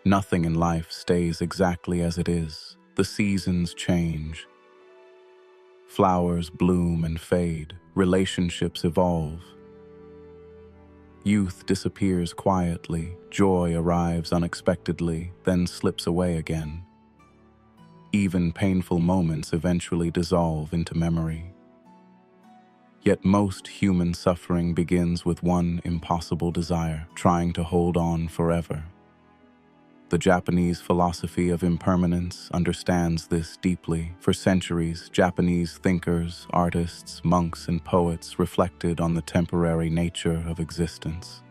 Nothing in life stays exactly as it is. The seasons change. Flowers bloom and fade. Relationships evolve. Youth disappears quietly. Joy arrives unexpectedly, then slips away again. Even painful moments eventually dissolve into memory. Yet most human suffering begins with one impossible desire, trying to hold on forever. The Japanese philosophy of impermanence understands this deeply. For centuries, Japanese thinkers, artists, monks, and poets reflected on the temporary nature of existence.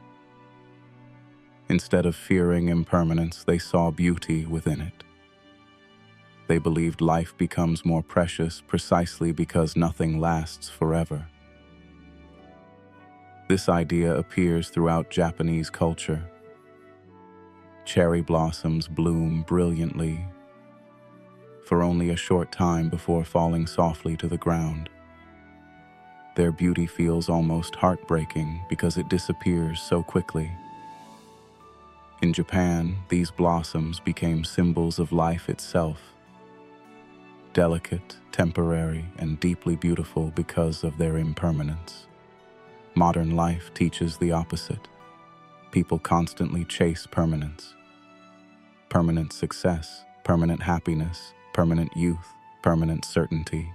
Instead of fearing impermanence, they saw beauty within it. They believed life becomes more precious precisely because nothing lasts forever. This idea appears throughout Japanese culture. Cherry blossoms bloom brilliantly for only a short time before falling softly to the ground. Their beauty feels almost heartbreaking because it disappears so quickly. In Japan, these blossoms became symbols of life itself, delicate, temporary, and deeply beautiful because of their impermanence. Modern life teaches the opposite. People constantly chase permanence. Permanent success, permanent happiness, permanent youth, permanent certainty.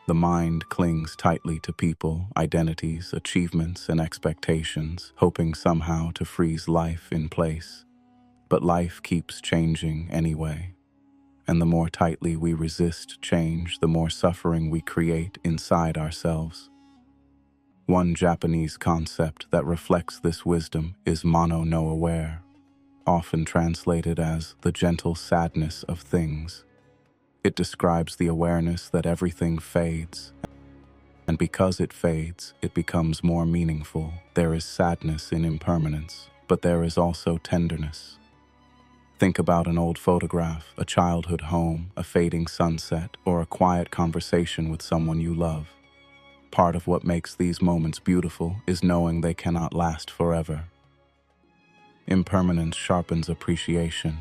The mind clings tightly to people, identities, achievements, and expectations, hoping somehow to freeze life in place. But life keeps changing anyway. And the more tightly we resist change, the more suffering we create inside ourselves. One Japanese concept that reflects this wisdom is mono no aware, often translated as the gentle sadness of things. It describes the awareness that everything fades, and because it fades, it becomes more meaningful. There is sadness in impermanence, but there is also tenderness. Think about an old photograph, a childhood home, a fading sunset, or a quiet conversation with someone you love. Part of what makes these moments beautiful is knowing they cannot last forever. Impermanence sharpens appreciation.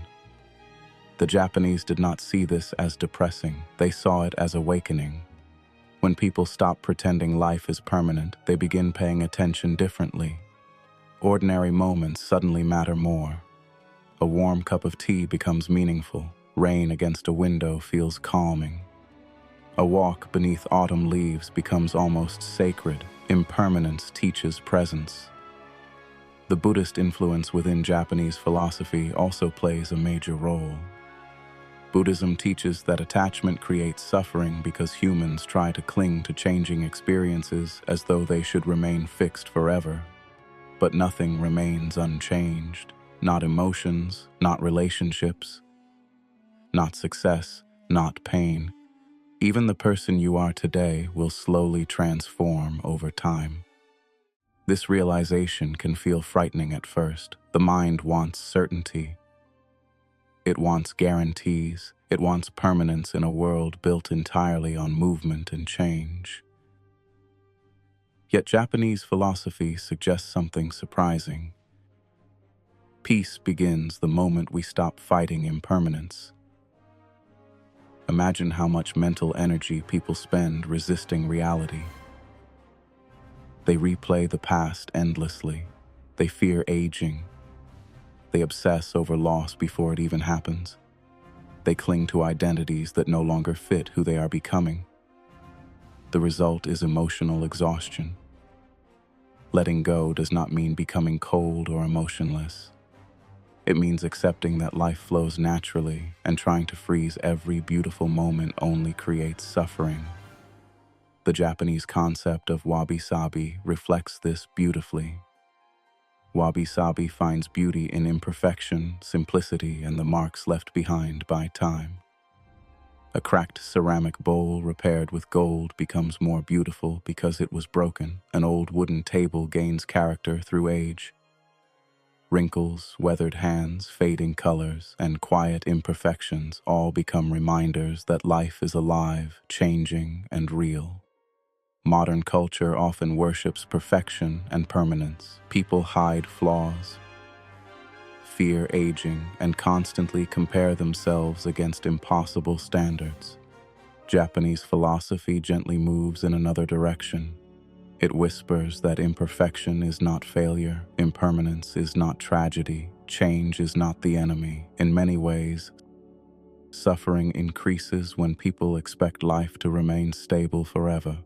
The Japanese did not see this as depressing, they saw it as awakening. When people stop pretending life is permanent, they begin paying attention differently. Ordinary moments suddenly matter more. A warm cup of tea becomes meaningful. Rain against a window feels calming. A walk beneath autumn leaves becomes almost sacred. Impermanence teaches presence. The Buddhist influence within Japanese philosophy also plays a major role. Buddhism teaches that attachment creates suffering because humans try to cling to changing experiences as though they should remain fixed forever. But nothing remains unchanged. Not emotions, not relationships, not success, not pain. Even the person you are today will slowly transform over time. This realization can feel frightening at first. The mind wants certainty. It wants guarantees. It wants permanence in a world built entirely on movement and change. Yet Japanese philosophy suggests something surprising. Peace begins the moment we stop fighting impermanence. Imagine how much mental energy people spend resisting reality. They replay the past endlessly. They fear aging. They obsess over loss before it even happens. They cling to identities that no longer fit who they are becoming. The result is emotional exhaustion. Letting go does not mean becoming cold or emotionless. It means accepting that life flows naturally, and trying to freeze every beautiful moment only creates suffering. The Japanese concept of Wabi Sabi reflects this beautifully. Wabi Sabi finds beauty in imperfection, simplicity, and the marks left behind by time. A cracked ceramic bowl repaired with gold becomes more beautiful because it was broken. An old wooden table gains character through age. Wrinkles, weathered hands, fading colors, and quiet imperfections all become reminders that life is alive, changing, and real. Modern culture often worships perfection and permanence. People hide flaws, fear aging, and constantly compare themselves against impossible standards. Japanese philosophy gently moves in another direction. It whispers that imperfection is not failure, impermanence is not tragedy, change is not the enemy. In many ways, suffering increases when people expect life to remain stable forever.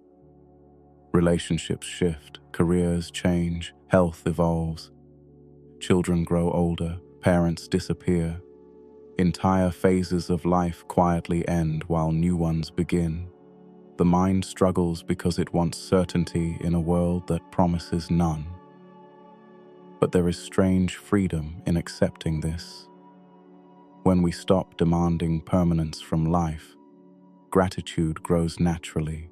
Relationships shift, careers change, health evolves. Children grow older, parents disappear. Entire phases of life quietly end while new ones begin. The mind struggles because it wants certainty in a world that promises none. But there is strange freedom in accepting this. When we stop demanding permanence from life, gratitude grows naturally.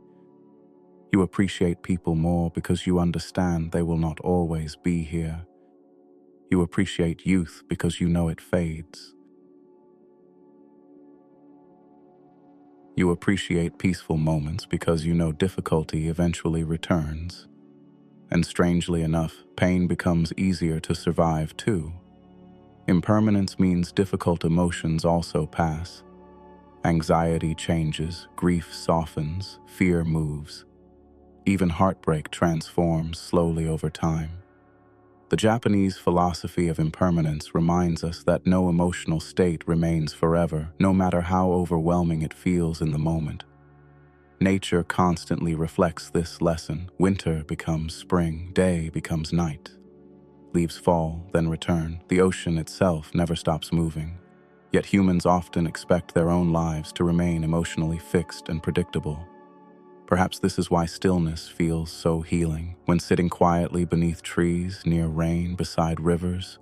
You appreciate people more because you understand they will not always be here. You appreciate youth because you know it fades. You appreciate peaceful moments because you know difficulty eventually returns. And strangely enough, pain becomes easier to survive too. Impermanence means difficult emotions also pass. Anxiety changes, grief softens, fear moves. Even heartbreak transforms slowly over time. The Japanese philosophy of impermanence reminds us that no emotional state remains forever, no matter how overwhelming it feels in the moment. Nature constantly reflects this lesson. Winter becomes spring, day becomes night. Leaves fall, then return. The ocean itself never stops moving. Yet humans often expect their own lives to remain emotionally fixed and predictable. Perhaps this is why stillness feels so healing. When sitting quietly beneath trees, near rain, beside rivers,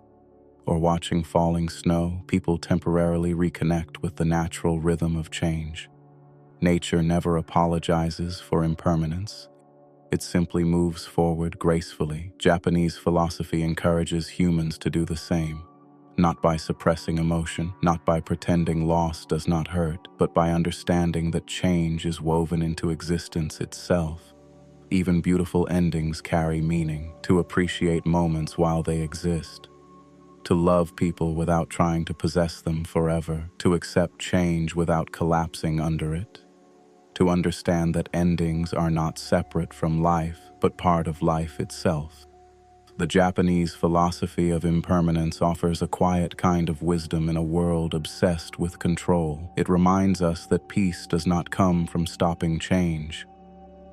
or watching falling snow, people temporarily reconnect with the natural rhythm of change. Nature never apologizes for impermanence. It simply moves forward gracefully. Japanese philosophy encourages humans to do the same. Not by suppressing emotion, not by pretending loss does not hurt, but by understanding that change is woven into existence itself. Even beautiful endings carry meaning, to appreciate moments while they exist, to love people without trying to possess them forever, to accept change without collapsing under it, to understand that endings are not separate from life, but part of life itself. The Japanese philosophy of impermanence offers a quiet kind of wisdom in a world obsessed with control. It reminds us that peace does not come from stopping change.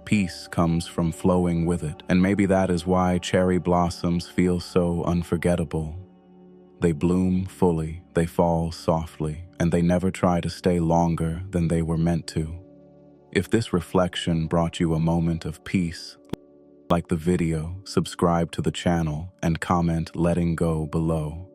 Peace comes from flowing with it, and maybe that is why cherry blossoms feel so unforgettable. They bloom fully, they fall softly, and they never try to stay longer than they were meant to. If this reflection brought you a moment of peace, like the video, subscribe to the channel, and comment "letting go" below.